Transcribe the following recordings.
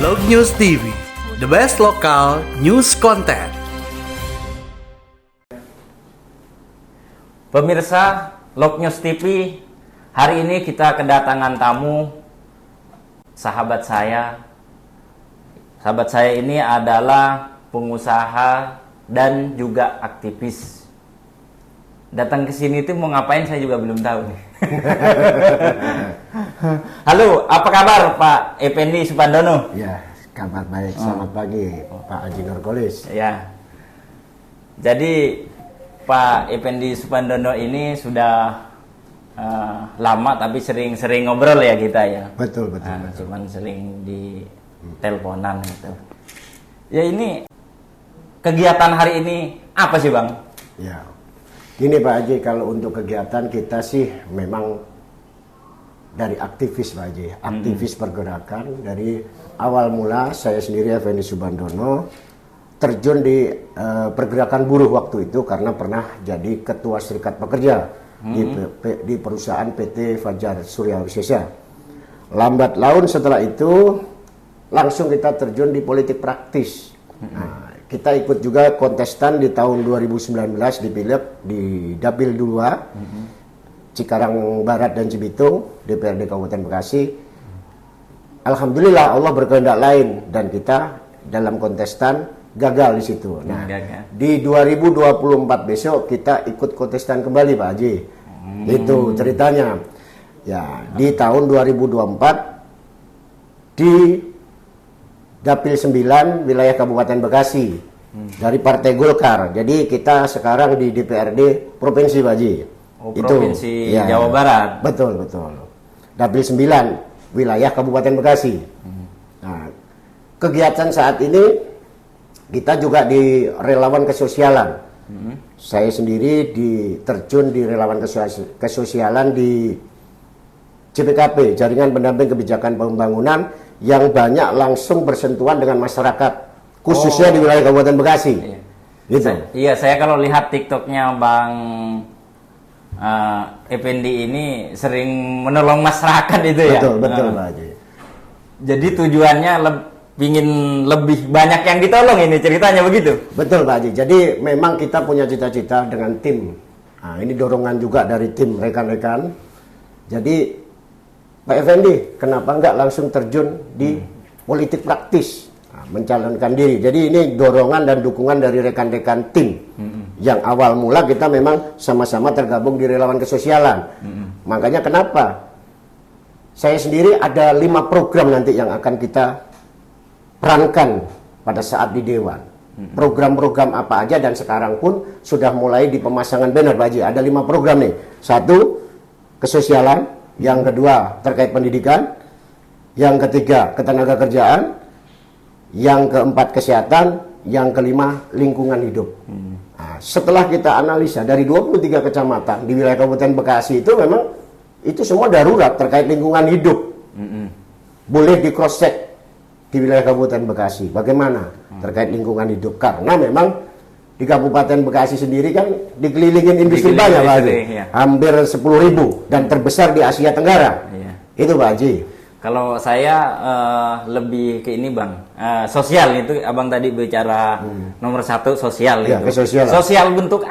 Log News TV, the best local news content. Pemirsa Log News TV, hari ini kita kedatangan tamu sahabat saya. Sahabat saya ini adalah pengusaha dan juga aktivis. Datang ke sini tuh mau ngapain saya juga belum tahu nih. Halo, apa kabar Pak Effendi Supandono? Ya, kabar baik. Selamat pagi Pak Haji Nurkolis. Ya. Jadi Pak Effendi Supandono ini sudah lama tapi sering-sering ngobrol ya kita ya. Betul. Cuman sering di teleponan gitu. Ya ini kegiatan hari ini apa sih Bang? Ya, gini Pak Haji, kalau untuk kegiatan kita sih memang dari aktivis Pak Haji, aktivis pergerakan. Dari awal mula saya sendiri Effendi Supandono terjun di pergerakan buruh waktu itu karena pernah jadi ketua serikat pekerja di perusahaan PT Fajar Surya Wisesa. Lambat laun setelah itu langsung kita terjun di politik praktis. Nah, kita ikut juga kontestan di tahun 2019 dipilih di Dapil 2 Cikarang Barat dan Cibitung, DPRD Kabupaten Bekasi. Alhamdulillah Allah berkehendak lain dan kita dalam kontestan gagal di situ. Nah, di 2024 besok kita ikut kontestan kembali Pak Haji. Itu ceritanya. Ya, di tahun 2024 di Dapil 9 wilayah Kabupaten Bekasi dari Partai Golkar. Jadi kita sekarang di DPRD Provinsi Pak Haji. Provinsi Jawa Barat. Betul. Dapil 9 wilayah Kabupaten Bekasi. Nah, kegiatan saat ini kita juga di relawan kesosialan. Saya sendiri terjun di relawan kesosialan di JPKP, Jaringan Pendamping Kebijakan Pembangunan, yang banyak langsung bersentuhan dengan masyarakat, khususnya di wilayah Kabupaten Bekasi. Gitu. Saya kalau lihat TikToknya Bang Effendi ini sering menolong masyarakat itu ya. Betul Pak Haji. Jadi tujuannya ingin lebih banyak yang ditolong, ini ceritanya begitu. Betul Pak Haji. Jadi memang kita punya cita-cita dengan tim. Nah, ini dorongan juga dari tim rekan-rekan. Jadi Pak Effendi, kenapa enggak langsung terjun di politik praktis, mencalonkan diri. Jadi ini dorongan dan dukungan dari rekan-rekan tim. Yang awal mula kita memang sama-sama tergabung di relawan kesosialan. Makanya kenapa saya sendiri ada 5 program nanti yang akan kita perankan pada saat di Dewan. Program-program apa aja, dan sekarang pun sudah mulai di pemasangan banner Pak Haji. Ada 5 program nih. 1, kesosialan. Yang kedua, terkait pendidikan. Yang ketiga, ketenagakerjaan. Yang keempat, kesehatan. Yang kelima, lingkungan hidup. Nah, setelah kita analisa dari 23 kecamatan di wilayah Kabupaten Bekasi itu memang itu semua darurat terkait lingkungan hidup. Boleh di cross check di wilayah Kabupaten Bekasi bagaimana terkait lingkungan hidup, karena memang di Kabupaten Bekasi sendiri kan dikelilingin industri banyak Pak Haji. Hampir 10.000 dan terbesar di Asia Tenggara. Itu Pak Haji. Kalau saya lebih ke ini Bang, sosial itu Abang tadi bicara nomor 1 sosial ya, itu. Sosial bentuk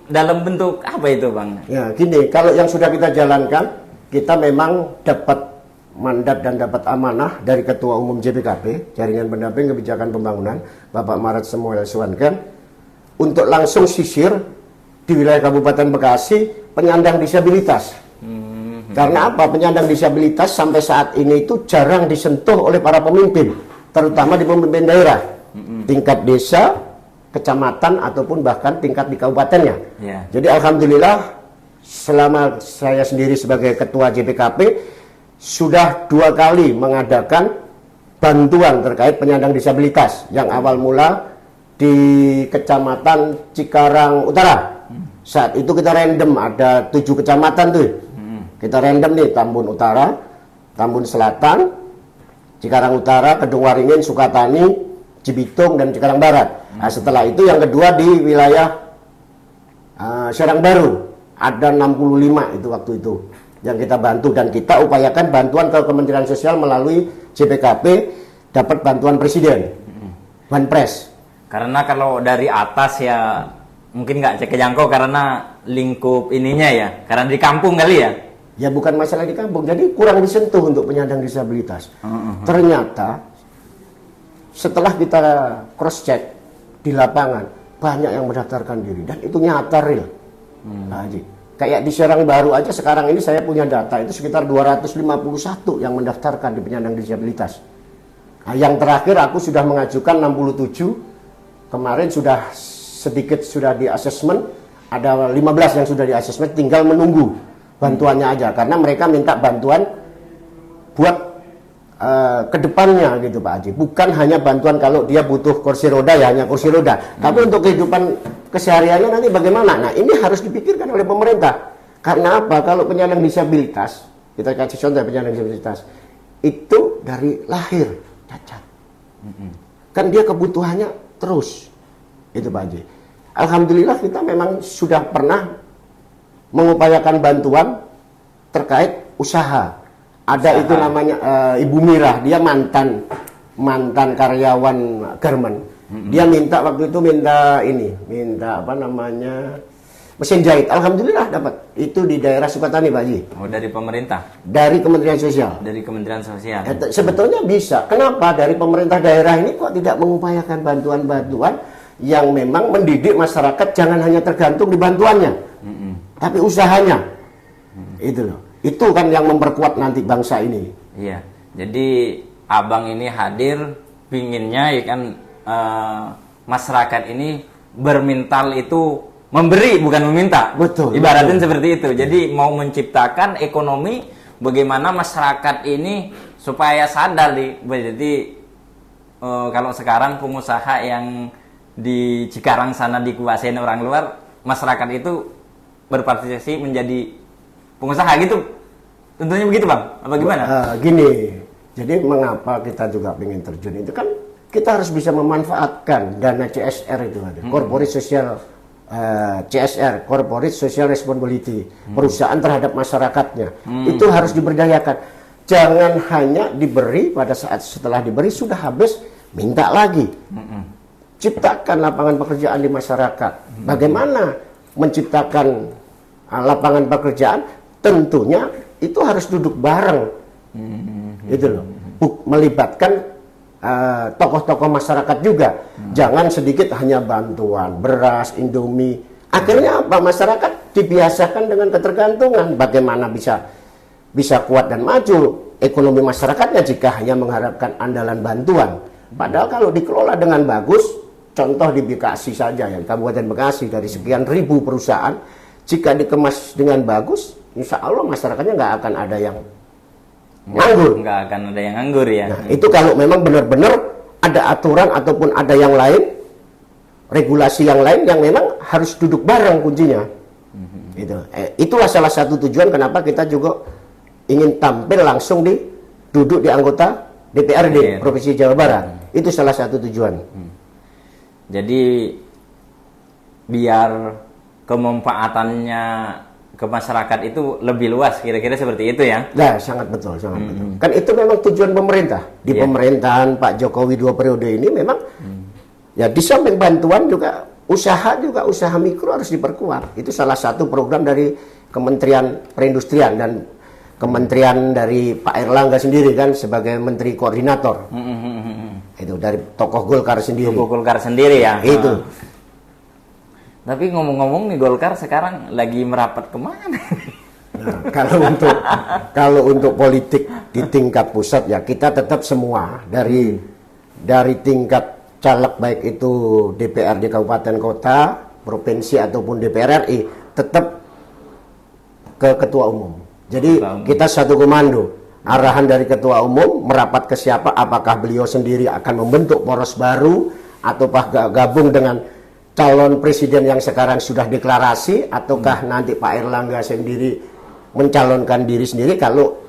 dalam bentuk apa itu Bang? Ya gini, kalau yang sudah kita jalankan, kita memang dapat mandat dan dapat amanah dari Ketua Umum JPKP, Jaringan Pendamping Kebijakan Pembangunan, Bapak Maret Samuel Suwanken, untuk langsung sisir di wilayah Kabupaten Bekasi penyandang disabilitas. Karena apa? Penyandang disabilitas sampai saat ini itu jarang disentuh oleh para pemimpin, terutama di pemimpin daerah, tingkat desa, kecamatan, ataupun bahkan tingkat di kabupatennya. Jadi alhamdulillah selama saya sendiri sebagai Ketua JPKP sudah 2 kali mengadakan bantuan terkait penyandang disabilitas, yang awal mula di Kecamatan Cikarang Utara. Saat itu kita random, ada 7 kecamatan tuh. Kita random nih, Tambun Utara, Tambun Selatan, Cikarang Utara, Kedung Waringin, Sukatani, Cibitung, dan Cikarang Barat. Nah, setelah itu yang kedua di wilayah Serang Baru, ada 65 itu waktu itu yang kita bantu, dan kita upayakan bantuan ke Kementerian Sosial melalui JPKP dapat bantuan presiden, banpres. Karena kalau dari atas ya mungkin nggak kejangkau karena lingkup ininya ya, karena di kampung kali ya. Ya bukan masalah di kampung, jadi kurang disentuh untuk penyandang disabilitas. Ternyata setelah kita cross check di lapangan, banyak yang mendaftarkan diri dan itu nyata real. Nah, kayak di Serang Baru aja sekarang ini saya punya data itu sekitar 251 yang mendaftarkan di penyandang disabilitas. Nah, yang terakhir aku sudah mengajukan 67, kemarin sudah di assessment, ada 15 yang sudah di assessment, tinggal menunggu bantuannya aja karena mereka minta bantuan buat kedepannya gitu Pak Haji, bukan hanya bantuan kalau dia butuh kursi roda ya hanya kursi roda, tapi untuk kehidupan kesehariannya nanti bagaimana. Nah ini harus dipikirkan oleh pemerintah. Karena apa? Kalau penyandang disabilitas, kita kasih contoh penyandang disabilitas itu dari lahir cacat, kan dia kebutuhannya terus itu Pak Haji. Alhamdulillah kita memang sudah pernah mengupayakan bantuan terkait usaha. Ada itu namanya Ibu Mirah, dia mantan karyawan garmen. Dia minta waktu itu minta apa namanya mesin jahit. Alhamdulillah dapat. Itu di daerah Sukatani Pak Haji. Oh, dari pemerintah? Dari Kementerian Sosial. Dari Kementerian Sosial. Sebetulnya bisa. Kenapa dari pemerintah daerah ini kok tidak mengupayakan bantuan-bantuan yang memang mendidik masyarakat jangan hanya tergantung di bantuannya, tapi usahanya. Itu loh. Itu kan yang memperkuat nanti bangsa ini. Iya. Jadi abang ini hadir pinginnya ya kan masyarakat ini bermental itu memberi bukan meminta. Betul. Ibaratnya seperti itu. Jadi mau menciptakan ekonomi bagaimana masyarakat ini supaya sadar jadi kalau sekarang pengusaha yang di Cikarang sana dikuasain orang luar, masyarakat itu berpartisipasi menjadi pengusaha gitu, tentunya begitu Bang, apa gimana? Gini, jadi mengapa kita juga ingin terjun itu kan kita harus bisa memanfaatkan dana CSR itu ada, Corporate Social CSR, Corporate Social Responsibility, perusahaan terhadap masyarakatnya, itu harus diberdayakan. Jangan hanya diberi pada saat setelah diberi sudah habis minta lagi. Ciptakan lapangan pekerjaan di masyarakat. Bagaimana menciptakan lapangan pekerjaan? Tentunya itu harus duduk bareng, itu loh, melibatkan tokoh-tokoh masyarakat juga. Jangan sedikit hanya bantuan beras, Indomie. Akhirnya apa? Masyarakat dibiasakan dengan ketergantungan. Bagaimana bisa kuat dan maju ekonomi masyarakatnya jika hanya mengharapkan andalan bantuan. Padahal kalau dikelola dengan bagus, contoh di Bekasi saja ya, Kabupaten Bekasi dari sekian ribu perusahaan, jika dikemas dengan bagus, insya Allah masyarakatnya nggak akan ada yang nganggur. Nggak akan ada yang nganggur ya. Nah, itu kalau memang benar-benar ada aturan ataupun ada yang lain, regulasi yang lain yang memang harus duduk bareng kuncinya. Itulah salah satu tujuan kenapa kita juga ingin tampil langsung duduk di anggota DPRD Provinsi Jawa Barat. Itu salah satu tujuan. Jadi biar kemanfaatannya ke masyarakat itu lebih luas, kira-kira seperti itu ya? Nah, sangat betul, sangat betul. Kan itu memang tujuan pemerintah. Di pemerintahan Pak Jokowi 2 periode ini memang ya di samping bantuan juga usaha mikro harus diperkuat. Itu salah satu program dari Kementerian Perindustrian dan Kementerian dari Pak Erlangga sendiri kan sebagai Menteri Koordinator. Itu dari tokoh Golkar sendiri. Tokoh Golkar sendiri ya? Itu. Tapi ngomong-ngomong nih Golkar sekarang lagi merapat kemana? Nah, kalau untuk politik di tingkat pusat ya kita tetap semua dari tingkat caleg baik itu DPRD kabupaten kota, provinsi ataupun DPR RI tetap ke ketua umum. Jadi kita satu komando. Arahan dari ketua umum merapat ke siapa? Apakah beliau sendiri akan membentuk poros baru ataukah gabung dengan calon presiden yang sekarang sudah deklarasi, ataukah nanti Pak Erlangga sendiri mencalonkan diri sendiri kalau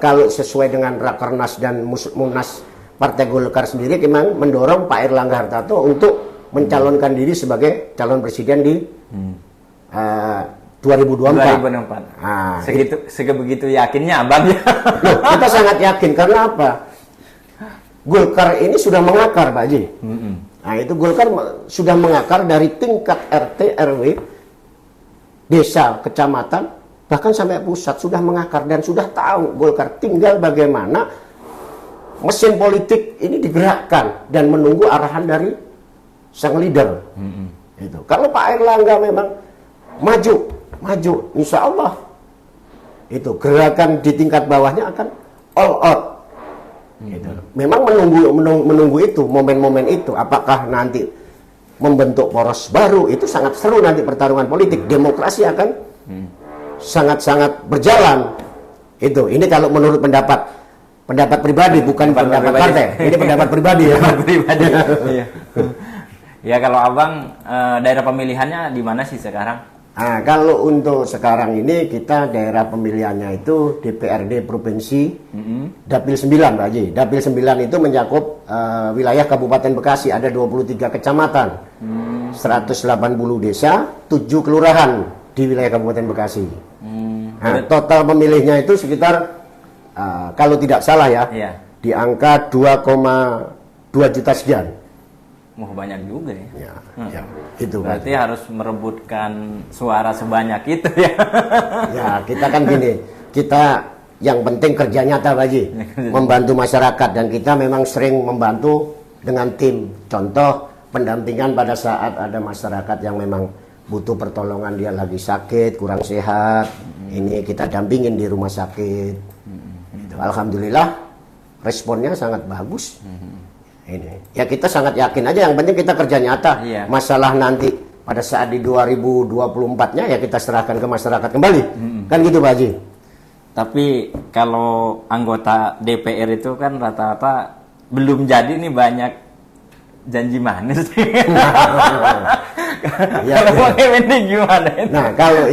kalau sesuai dengan Rakernas dan Munas Partai Golkar sendiri memang mendorong Pak Erlangga Hartarto untuk mencalonkan diri sebagai calon presiden di 2024. Nah, sebegitu yakinnya abang ya. Loh, kita sangat yakin karena apa? Golkar ini sudah mengakar, Pak Haji. Nah, itu Golkar sudah mengakar dari tingkat RT, RW, desa, kecamatan, bahkan sampai pusat sudah mengakar dan sudah tahu Golkar. Tinggal bagaimana mesin politik ini digerakkan dan menunggu arahan dari sang leader. Itu. Kalau Pak Airlangga memang maju, insya Allah itu gerakan di tingkat bawahnya akan all out. Gitu. Memang menunggu itu momen-momen itu. Apakah nanti membentuk poros baru, itu sangat seru nanti pertarungan politik. Demokrasi akan sangat-sangat berjalan. Itu. Ini kalau menurut pendapat pribadi, bukan pendapat partai. Ini pendapat pribadi ya. Pribadi. Iya. Ya kalau abang daerah pemilihannya di mana sih sekarang? Nah, kalau untuk sekarang ini kita daerah pemilihannya itu DPRD Provinsi Dapil 9, Pak Haji. Dapil 9 itu mencakup wilayah Kabupaten Bekasi, ada 23 kecamatan, 180 desa, 7 kelurahan di wilayah Kabupaten Bekasi. Nah, total pemilihnya itu sekitar kalau tidak salah ya, di angka 2,2 juta sekian. Wah, banyak juga ya. Ya, itu berarti harus merebutkan suara sebanyak itu ya. Ya, kita kan gini, kita yang penting kerja nyata, Pak Haji, membantu masyarakat, dan kita memang sering membantu dengan tim. Contoh pendampingan pada saat ada masyarakat yang memang butuh pertolongan, dia lagi sakit, kurang sehat, ini kita dampingin di rumah sakit. Alhamdulillah responnya sangat bagus. Ini ya, kita sangat yakin aja, yang penting kita kerja nyata. Masalah nanti pada saat di 2024-nya ya kita serahkan ke masyarakat kembali. Kan gitu, Pak Haji. Tapi kalau anggota DPR itu kan rata-rata belum jadi nih, banyak janji manis. Ya, kalau ini gimana? Nah, kalau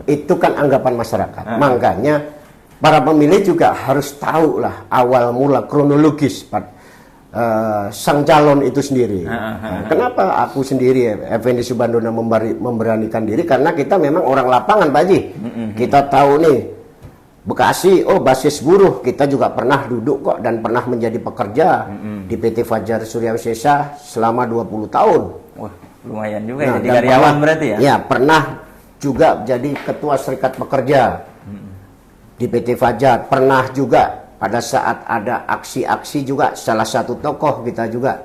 itu kan anggapan masyarakat. Makanya para pemilih juga harus tahu lah awal mula kronologis sang calon itu sendiri. Kenapa aku sendiri, Effendi Subhandono, memberanikan diri? Karena kita memang orang lapangan, Pak Haji. Kita tahu nih, Bekasi, basis buruh. Kita juga pernah duduk kok dan pernah menjadi pekerja di PT Fajar Surya Wisesa selama 20 tahun. Wah, lumayan juga ya, jadi karyawan berarti ya? Ya, pernah juga jadi ketua serikat pekerja di PT Fajar. Pernah juga pada saat ada aksi-aksi juga salah satu tokoh kita juga.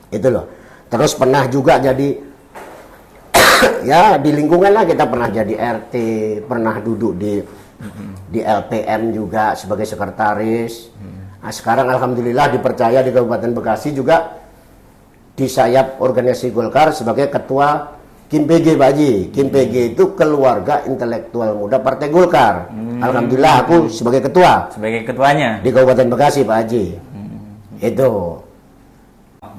Itu loh. Terus pernah juga jadi ya di lingkungan lah, kita pernah jadi RT, pernah duduk di LPM juga sebagai sekretaris. Nah, sekarang alhamdulillah dipercaya di Kabupaten Bekasi juga di sayap organisasi Golkar sebagai ketua KIM-PG, Pak Haji. KIM-PG itu keluarga intelektual muda Partai Golkar. Alhamdulillah aku sebagai ketua. Sebagai ketuanya Di Kabupaten Bekasi, Pak Haji. Itu.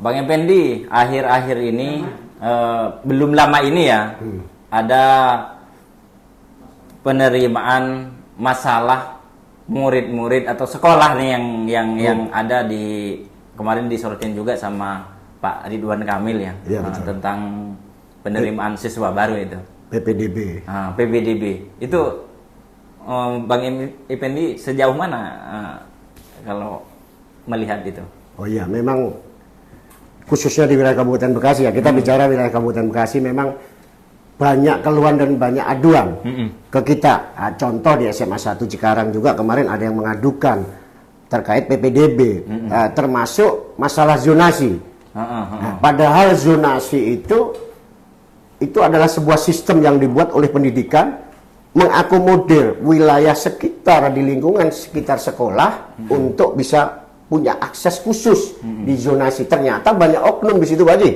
Bang Effendi, akhir-akhir ini belum lama ini ya, ada penerimaan masalah murid-murid atau sekolah nih yang ada di kemarin disorotin juga sama Pak Ridwan Kamil ya, tentang penerimaan siswa baru itu. PPDB. PPDB itu Bang Effendi sejauh mana kalau melihat itu? Oh iya, memang khususnya di wilayah Kabupaten Bekasi ya, kita bicara wilayah Kabupaten Bekasi memang banyak keluhan dan banyak aduan ke kita. Contoh di SMA 1 Cikarang juga kemarin ada yang mengadukan terkait PPDB, termasuk masalah zonasi. Padahal zonasi itu adalah sebuah sistem yang dibuat oleh pendidikan mengakomodir wilayah sekitar di lingkungan sekitar sekolah untuk bisa punya akses khusus di zonasi. Ternyata banyak oknum di situ, Pak Haji.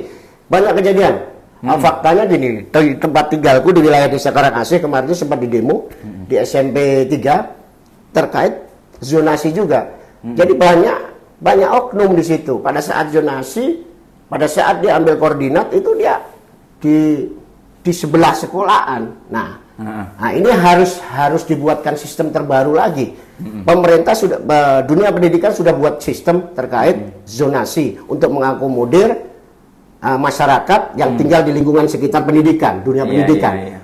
Banyak kejadian. Faktanya gini, di tempat tinggalku di wilayah Desa Karangasih kemarin itu sempat didemo di SMP 3 terkait zonasi juga. Jadi banyak oknum di situ. Pada saat zonasi, pada saat dia ambil koordinat itu dia di sebelah sekolahan. Nah, ini harus dibuatkan sistem terbaru lagi. Pemerintah sudah, dunia pendidikan sudah buat sistem terkait zonasi untuk mengakomodir masyarakat yang tinggal di lingkungan sekitar pendidikan, dunia pendidikan.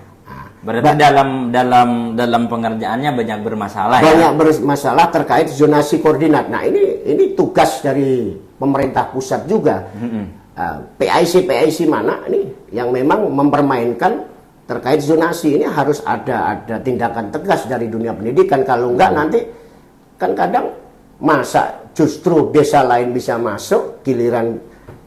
Berarti dalam pengerjaannya banyak bermasalah banyak ya. bermasalah terkait zonasi koordinat. Nah, ini tugas dari pemerintah pusat juga. PIC mana nih yang memang mempermainkan terkait zonasi, ini harus ada tindakan tegas dari dunia pendidikan. Kalau enggak nanti kan kadang masa justru desa lain bisa masuk, giliran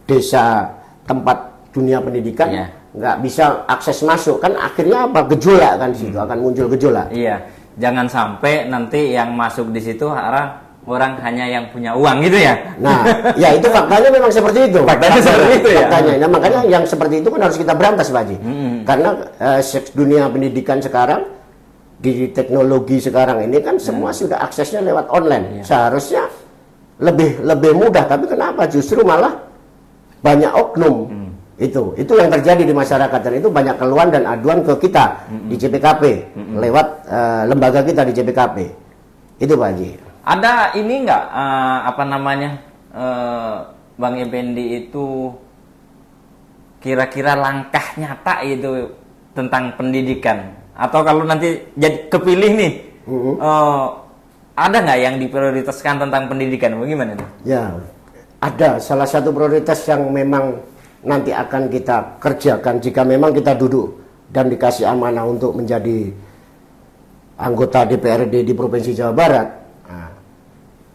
desa tempat dunia pendidikan nggak bisa akses masuk, kan akhirnya apa, gejolak kan di situ, akan muncul gejolak. Iya, jangan sampai nanti yang masuk di situ orang hanya yang punya uang gitu ya. Nah, ya itu faktanya memang seperti itu. Faktanya seperti itu ya. Faktanya. Nah, makanya yang seperti itu kan harus kita berantas, Pak Haji. Karena dunia pendidikan sekarang, di teknologi sekarang ini kan semua sudah aksesnya lewat online. Seharusnya lebih mudah, tapi kenapa justru malah banyak oknum. Itu yang terjadi di masyarakat, dan itu banyak keluhan dan aduan ke kita di CPKP lewat lembaga kita di CPKP. Itu, Pak Haji. Ada ini nggak Bang Effendi itu kira-kira langkah nyata itu tentang pendidikan, atau kalau nanti jadi kepilih nih ada nggak yang diprioritaskan tentang pendidikan, bagaimana nih? Ya, ada salah satu prioritas yang memang nanti akan kita kerjakan jika memang kita duduk dan dikasih amanah untuk menjadi anggota DPRD di Provinsi Jawa Barat. Nah,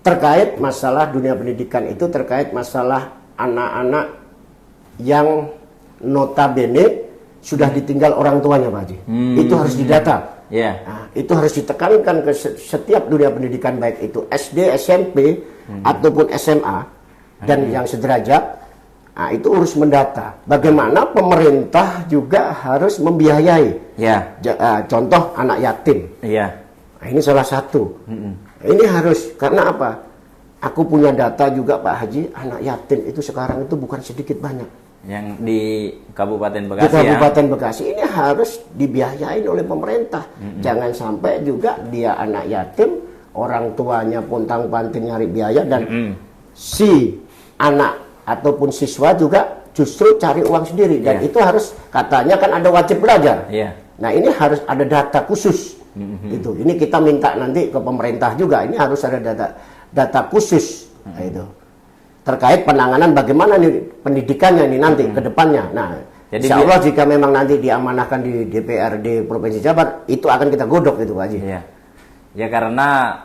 terkait masalah dunia pendidikan itu, terkait masalah anak-anak yang notabene sudah ditinggal orang tuanya, Pak Haji. Itu harus didata. Nah, itu harus ditekankan ke setiap dunia pendidikan, baik itu SD, SMP, ataupun SMA, dan yang sederajat. Nah, itu harus mendata. Bagaimana pemerintah juga harus membiayai. Contoh anak yatim. Nah, ini salah satu. Ini harus, karena apa? Aku punya data juga, Pak Haji, anak yatim itu sekarang itu bukan sedikit banyak. Yang di Kabupaten Bekasi. Di Kabupaten Bekasi ini harus dibiayain oleh pemerintah. Jangan sampai juga dia anak yatim, orang tuanya pontang-panting nyari biaya, dan si anak ataupun siswa juga justru cari uang sendiri, dan itu harus, katanya kan ada wajib belajar. Nah, ini harus ada data khusus. Itu ini kita minta nanti ke pemerintah juga, ini harus ada data khusus. Nah, itu terkait penanganan bagaimana nih pendidikannya ini nanti ke depannya. Nah, jadi insya Allah jika memang nanti diamanahkan di DPRD Provinsi Jabar, itu akan kita godok itu, Pak Haji. Ya, karena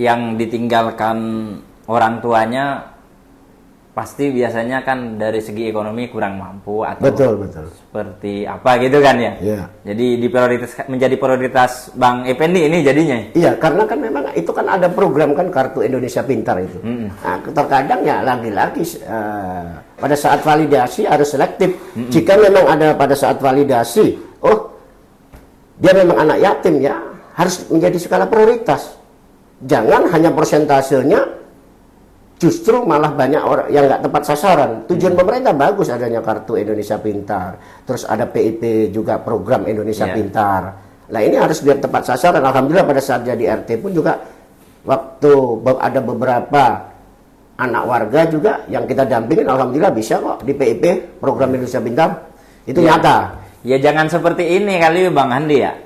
yang ditinggalkan orang tuanya pasti biasanya kan dari segi ekonomi kurang mampu, atau betul seperti apa gitu kan ya. Jadi menjadi prioritas Bang Effendi ini jadinya. Iya, karena kan memang itu kan ada program kan Kartu Indonesia Pintar itu. Nah, terkadang ya lagi-lagi pada saat validasi harus selektif. Jika memang ada pada saat validasi, dia memang anak yatim, ya harus menjadi skala prioritas. Jangan hanya persentasenya, justru malah banyak orang yang nggak tepat sasaran. Tujuan pemerintah bagus, adanya Kartu Indonesia Pintar, terus ada PIP juga, program Indonesia Pintar. Nah, ini harus biar tepat sasaran. Alhamdulillah pada saat jadi RT pun juga, waktu ada beberapa anak warga juga yang kita dampingin, alhamdulillah bisa kok di PIP, program Indonesia Pintar. Itu nyata. Ya, jangan seperti ini kali Bang Handi ya.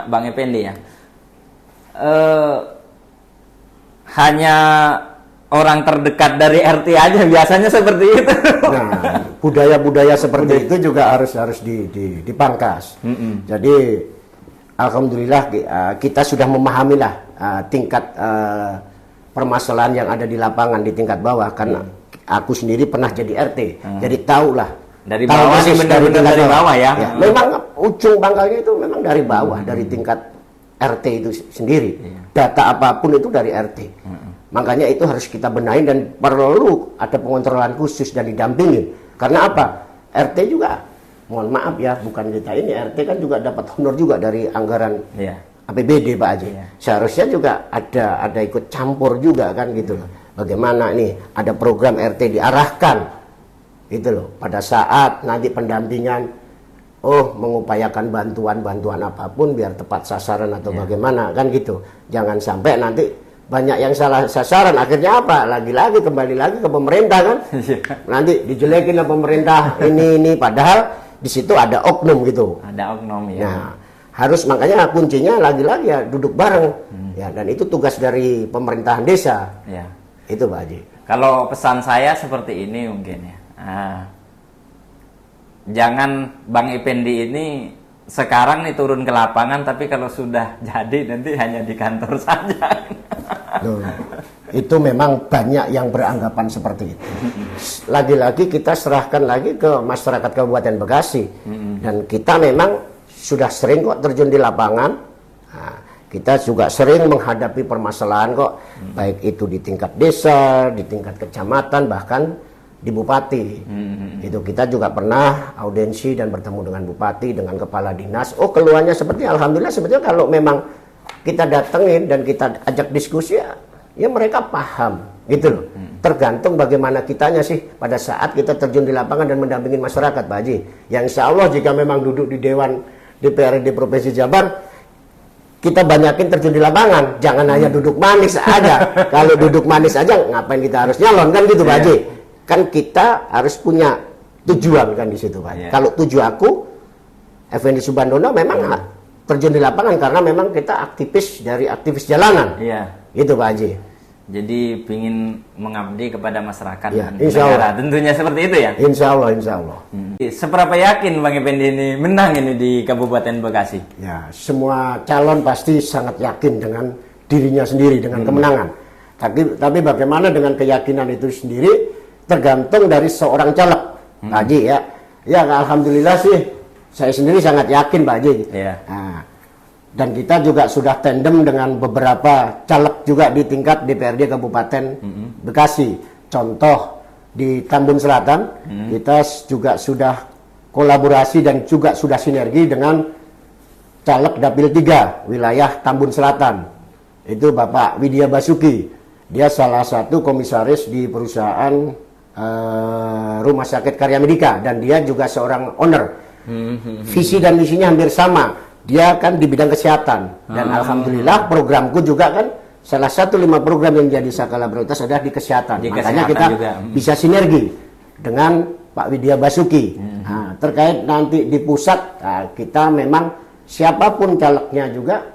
Bang Effendi ya. Hanya orang terdekat dari RT aja biasanya seperti itu. Nah, budaya-budaya seperti itu juga harus dipangkas. Jadi alhamdulillah kita sudah memahami lah tingkat permasalahan yang ada di lapangan di tingkat bawah, karena aku sendiri pernah jadi RT. Jadi tahulah dari bawah sih, benar-benar dari bawah ya. Memang ujung pangkalnya itu memang dari bawah, dari tingkat RT itu sendiri. Data apapun itu dari RT. Makanya itu harus kita benahi, dan perlu ada pengontrolan khusus dan didampingi. Karena apa? RT juga, mohon maaf ya, bukan kita ini, RT kan juga dapat honor juga dari anggaran APBD, Pak Haji. Seharusnya juga ada ikut campur juga kan gitu loh. Bagaimana nih ada program RT diarahkan gitu loh, pada saat nanti pendampingan, mengupayakan bantuan apapun biar tepat sasaran atau bagaimana kan gitu. Jangan sampai nanti banyak yang salah sasaran, akhirnya apa? Lagi-lagi kembali lagi ke pemerintah kan. Nanti dijelekin lah pemerintah ini, padahal di situ ada oknum gitu. Ada oknum ya. Nah, harus makanya kuncinya lagi-lagi ya duduk bareng. Ya, dan itu tugas dari pemerintahan desa. Ya. Itu Pak Haji. Kalau pesan saya seperti ini mungkin ya. Jangan Bang Effendi ini sekarang nih turun ke lapangan, tapi kalau sudah jadi nanti hanya di kantor saja. Loh, itu memang banyak yang beranggapan seperti itu. Lagi-lagi kita serahkan lagi ke masyarakat Kabupaten Bekasi. Dan kita memang sudah sering kok terjun di lapangan. Nah, kita juga sering menghadapi permasalahan kok. Baik itu di tingkat desa, di tingkat kecamatan, bahkan di bupati. Itu kita juga pernah audiensi dan bertemu dengan bupati, dengan kepala dinas. Oh, keluhannya seperti alhamdulillah sebetulnya kalau memang kita datengin dan kita ajak diskusi ya mereka paham gitu loh. Tergantung bagaimana kitanya sih pada saat kita terjun di lapangan dan mendampingi masyarakat Pak Haji. Yang insya Allah jika memang duduk di Dewan DPRD Provinsi Jabar, kita banyakin terjun di lapangan, jangan hanya duduk manis aja. Kalau duduk manis aja ngapain kita harus nyalon kan gitu Pak Haji. Kan kita harus punya tujuan kan di situ Pak. Kalau tujuan aku Effendi Subandono memang terjun di lapangan karena memang kita aktivis dari aktivis jalanan. Iya. Gitu Pak Haji. Jadi ingin mengabdi kepada masyarakat Ya, dan insya negara. Allah. Tentunya seperti itu ya. Insya Allah, insya Allah. Seberapa yakin Bang Effendi ini menang ini di Kabupaten Bekasi? Ya, semua calon pasti sangat yakin dengan dirinya sendiri dengan kemenangan. Tapi bagaimana dengan keyakinan itu sendiri tergantung dari seorang caleg, Pak Haji ya. Ya, alhamdulillah sih saya sendiri sangat yakin Pak Haji. Iya. Nah, dan kita juga sudah tandem dengan beberapa caleg juga di tingkat DPRD Kabupaten Bekasi. Contoh di Tambun Selatan, kita juga sudah kolaborasi dan juga sudah sinergi dengan caleg Dapil 3 wilayah Tambun Selatan. Itu Bapak Widya Basuki. Dia salah satu komisaris di perusahaan Rumah Sakit Karya Medika dan dia juga seorang owner. Visi dan misinya hampir sama. Dia kan di bidang kesehatan dan alhamdulillah programku juga kan salah satu 5 program yang jadi skala prioritas adalah di kesehatan. Makanya kita juga bisa sinergi dengan Pak Widya Basuki. Nah, terkait nanti di pusat, kita memang siapapun calegnya juga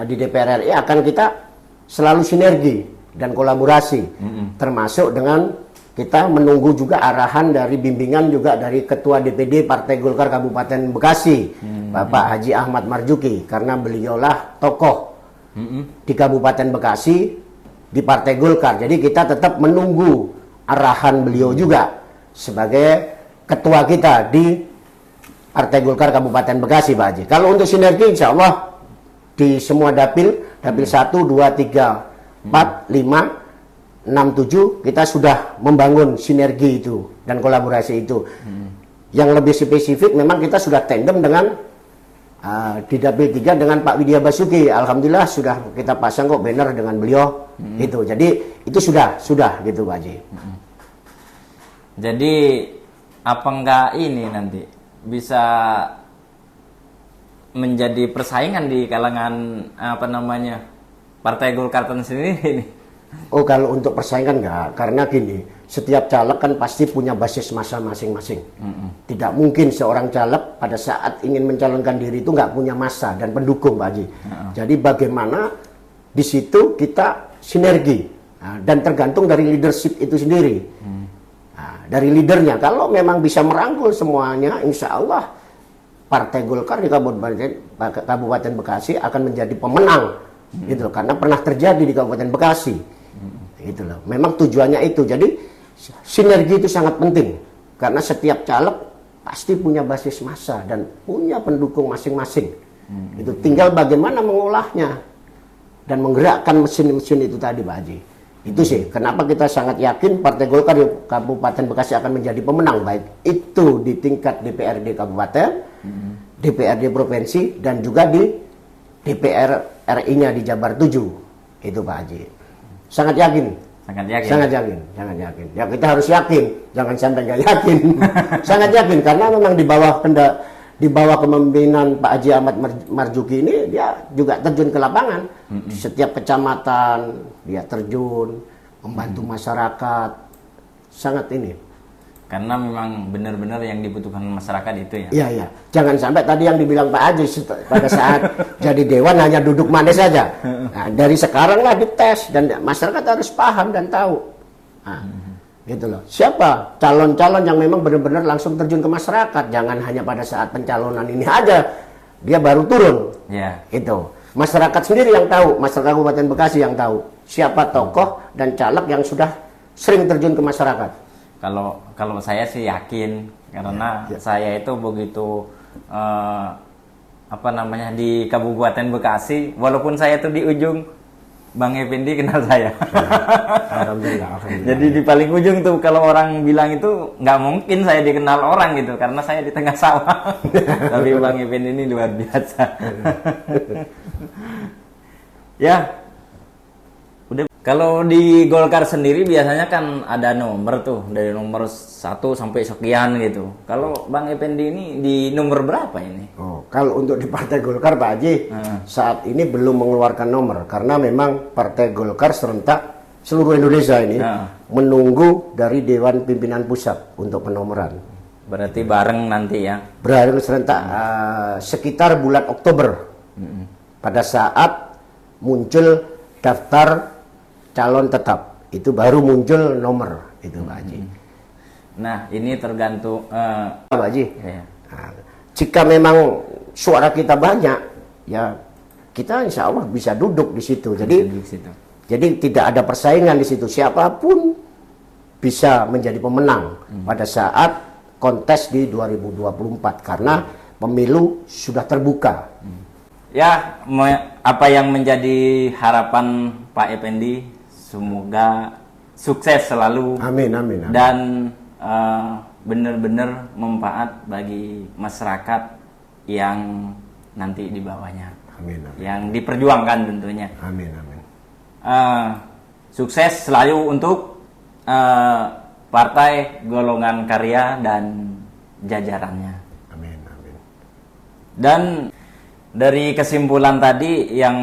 di DPR RI akan kita selalu sinergi dan kolaborasi, termasuk dengan kita menunggu juga arahan dari bimbingan juga dari Ketua DPD Partai Golkar Kabupaten Bekasi, Bapak Haji Ahmad Marzuki, karena beliaulah tokoh di Kabupaten Bekasi di Partai Golkar. Jadi kita tetap menunggu arahan beliau juga sebagai ketua kita di Partai Golkar Kabupaten Bekasi, Pak Haji. Kalau untuk sinergi insya Allah di semua dapil 1, 2, 3, 4, 5, 6, 7 kita sudah membangun sinergi itu dan kolaborasi itu. Yang lebih spesifik memang kita sudah tandem dengan di Dapil 3 dengan Pak Widya Basuki. Alhamdulillah sudah kita pasang kok banner dengan beliau itu. Jadi itu sudah gitu Pak Haji. Jadi apa enggak ini nanti bisa menjadi persaingan di kalangan Partai Golkar sendiri ini? Oh, kalau untuk persaingan enggak, karena gini, setiap caleg kan pasti punya basis massa masing-masing. Tidak mungkin seorang caleg pada saat ingin mencalonkan diri itu enggak punya massa dan pendukung, Pak Haji. Jadi bagaimana di situ kita sinergi, dan tergantung dari leadership itu sendiri. Dari leadernya, kalau memang bisa merangkul semuanya, insya Allah Partai Golkar di Kabupaten Bekasi akan menjadi pemenang, gitu loh, karena pernah terjadi di Kabupaten Bekasi. Gitu loh. Memang tujuannya itu. Jadi sinergi itu sangat penting karena setiap caleg pasti punya basis massa dan punya pendukung masing-masing. Itu tinggal bagaimana mengolahnya dan menggerakkan mesin-mesin itu tadi, Pak Haji. Itu sih kenapa kita sangat yakin Partai Golkar di Kabupaten Bekasi akan menjadi pemenang, baik itu di tingkat DPRD Kabupaten, DPRD Provinsi, dan juga di DPR RI-nya di Jabar 7. Itu Pak Haji. Sangat yakin. Sangat yakin. Ya kita harus yakin, jangan sampai nggak yakin. Sangat yakin karena memang di bawah kepemimpinan Pak Haji Ahmad Marzuki ini dia juga terjun ke lapangan. Di setiap kecamatan dia terjun, membantu masyarakat. Sangat ini. Karena memang benar-benar yang dibutuhkan masyarakat itu ya. Iya, iya. Jangan sampai tadi yang dibilang Pak Haji pada saat jadi dewan hanya duduk manis saja. Nah, dari sekarang lah dites dan masyarakat harus paham dan tahu. Nah, gitu loh. Siapa calon-calon yang memang benar-benar langsung terjun ke masyarakat. Jangan hanya pada saat pencalonan ini aja dia baru turun. Ya. Itu. Masyarakat sendiri yang tahu, masyarakat Kabupaten Bekasi yang tahu siapa tokoh dan caleg yang sudah sering terjun ke masyarakat. Kalau saya sih yakin karena saya itu begitu di Kabupaten Bekasi, walaupun saya tuh di ujung, Bang Effendi kenal saya. Alhamdulillah. Jadi di paling ujung tuh kalau orang bilang itu nggak mungkin saya dikenal orang gitu karena saya di tengah sawah. Tapi Bang Effendi ini luar biasa. Ya. Udah. Kalau di Golkar sendiri biasanya kan ada nomor tuh dari nomor 1 sampai sekian gitu. Kalau Bang Effendi ini di nomor berapa ini? Oh, kalau untuk di Partai Golkar Pak Haji saat ini belum mengeluarkan nomor karena memang Partai Golkar serentak seluruh Indonesia ini menunggu dari Dewan Pimpinan Pusat untuk penomoran. Berarti bareng nanti ya? Bareng serentak sekitar bulan Oktober pada saat muncul daftar calon tetap itu baru muncul nomor itu Pak Haji. Nah ini tergantung Pak Haji. Ya. Nah, jika memang suara kita banyak, ya kita insya Allah bisa duduk di situ. Jadi tidak ada persaingan di situ. Siapapun bisa menjadi pemenang pada saat kontes di 2024 karena pemilu sudah terbuka. Ya, apa yang menjadi harapan Pak Effendi? Semoga sukses selalu. Amin, amin, amin. Dan benar-benar manfaat bagi masyarakat yang nanti di bawahnya. Amin, amin. Yang diperjuangkan tentunya. Amin, amin. Sukses selalu untuk Partai Golongan Karya dan jajarannya. Amin, amin. Dan dari kesimpulan tadi yang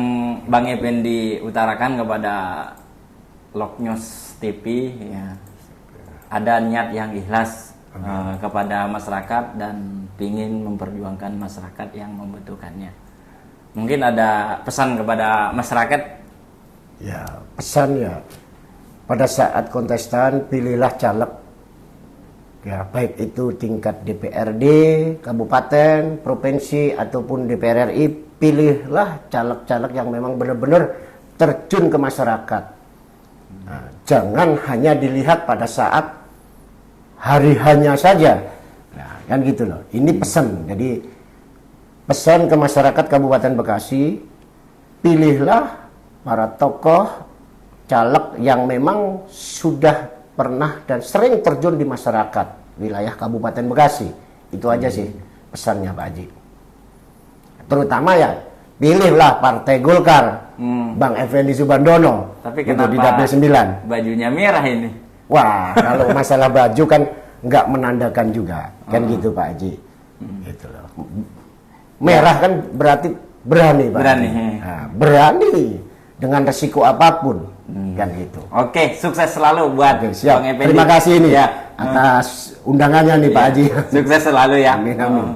Bang Effendi utarakan kepada Loknews TV, ya, ada niat yang ikhlas kepada masyarakat dan ingin memperjuangkan masyarakat yang membutuhkannya. Mungkin ada pesan kepada masyarakat? Ya, pesan ya, pada saat kontestan pilihlah caleg. Ya, baik itu tingkat DPRD, kabupaten, provinsi, ataupun DPR RI, pilihlah caleg-caleg yang memang benar-benar terjun ke masyarakat. Nah, jangan hanya dilihat pada saat hari hanya saja. Nah, kan gitu loh. Ini pesan. Jadi pesan ke masyarakat Kabupaten Bekasi, pilihlah para tokoh caleg yang memang sudah pernah dan sering terjun di masyarakat wilayah Kabupaten Bekasi. Itu aja sih pesannya Pak Haji. Terutama ya, pilihlah Partai Golkar, Bang Effendi Subandono. Tapi untuk kenapa di Dapil 9. bajunya merah ini? Wah, kalau masalah baju kan nggak menandakan juga, kan gitu Pak Haji. Gitu loh. Merah kan berarti berani Pak Berani. Haji. Nah, berani dengan resiko apapun, kan gitu. Oke, sukses selalu buat Oke, siap. Bang Effendi. Terima kasih ini ya. atas undangannya nih Pak Haji. Sukses selalu ya. Amin, amin.